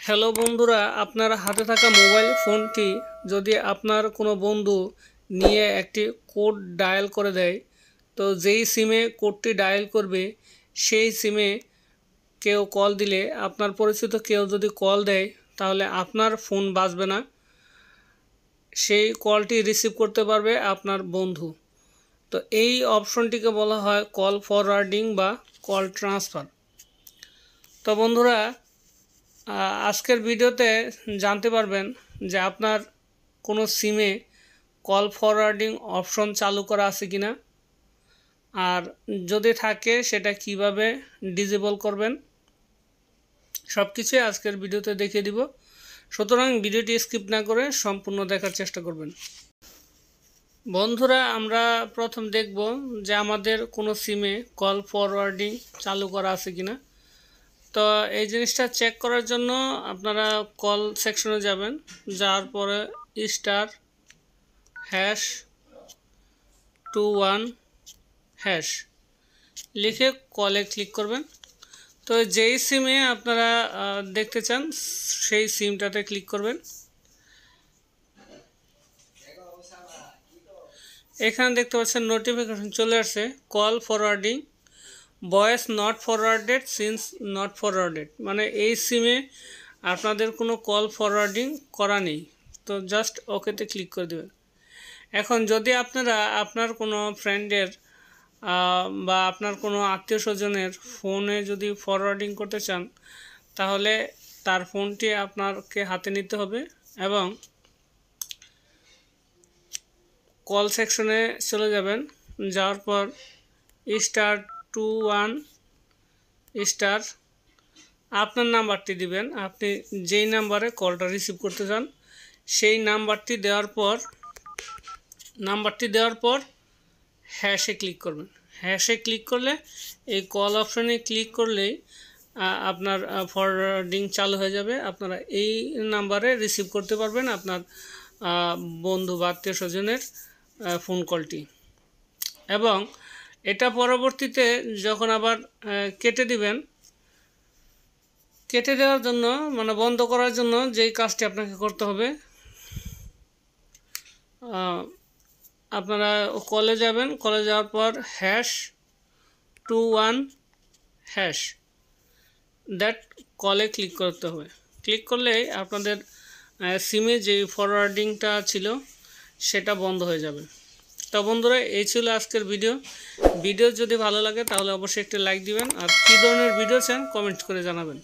Hello বন্ধুরা, আপনার হাতে থাকা মোবাইল ফোনটি যদি আপনার কোনো বন্ধু নিয়ে একটি কোড ডায়াল করে দেয়, তো যেই সিমে কোডটি ডায়াল করবে সেই সিমে কেউ কল দিলে, আপনার পরিচিত কেউ যদি কল দেয়, তাহলে আপনার ফোন বাজবে না, সেই কলটি রিসিভ করতে পারবে আপনার বন্ধু। তো এই অপশনটিকে বলা হয় কল ফরওয়ার্ডিং বা কল ট্রান্সফার। তো বন্ধুরা, আজকের ভিডিওতে জানতে পারবেন যে আপনার কোনো সিমে কল ফরওয়ার্ডিং অপশন চালু করা আছে কিনা, আর যদি থাকে সেটা কিভাবে ডিসেবল করবেন, সব কিছুই আজকের ভিডিওতে দেখিয়ে দিব। সুতরাং ভিডিওটি স্কিপ না করে সম্পূর্ণ দেখার চেষ্টা করবেন। বন্ধুরা, আমরা প্রথম দেখব যে আমাদের কোনো সিমে কল ফরওয়ার্ডিং চালু করা আছে কিনা। তো এই জিনিসটা চেক করার জন্য আপনারা কল সেকশনে যাবেন, যাওয়ার পরে *#21# লিখে কলে ক্লিক করবেন। তো যেই সিমে আপনারা দেখতে চান সেই সিমটাতে ক্লিক করবেন। এখানে দেখতে পাচ্ছেন নোটিফিকেশন চলে আসছে, call forwarding voice not forwarded since not forwarded, মানে এই সিমে আপনাদের কোনো কল ফরওয়ার্ডিং করা নেই। তো জাস্ট ওকেতে ক্লিক করে দেবেন। এখন যদি আপনারা আপনার কোনো ফ্রেন্ডের বা আপনার কোনো আত্মীয় স্বজনের ফোনে যদি ফরওয়ার্ডিং করতে চান, তাহলে তার ফোনটি আপনাকে হাতে নিতে হবে এবং কল সেকশনে চলে যাবেন। যাওয়ার পর *21# আপনার নাম্বারটি দিবেন, আপনি যেই নাম্বারে কলটা রিসিভ করতে চান সেই নাম্বারটি দেওয়ার পর হ্যাশে ক্লিক করবেন। হ্যাশে ক্লিক করলে, এই কল অপশনে ক্লিক করলেই আপনার ফরওয়ার্ডিং চালু হয়ে যাবে। আপনারা এই নাম্বারে রিসিভ করতে পারবেন আপনার বন্ধু বা আত্মীয় স্বজনের ফোন কলটি। এবং এটা পরবর্তীতে যখন আবার কেটে দিবেন, কেটে দেওয়ার জন্য মানে বন্ধ করার জন্য যেই কাজটি আপনাকে করতে হবে, আপনারা কলে যাবেন, কলে যাওয়ার পর #21# দ্যাট কলে ক্লিক করতে হবে। ক্লিক করলেই আপনাদের সিমে যে ফরওয়ার্ডিংটা ছিল সেটা বন্ধ হয়ে যাবে। তো বন্ধুরা, এই ছিল আজকের ভিডিও যদি ভালো লাগে তাহলে অবশ্যই একটি লাইক দিবেন, আর কী ধরনের ভিডিও চান কমেন্ট করে জানাবেন।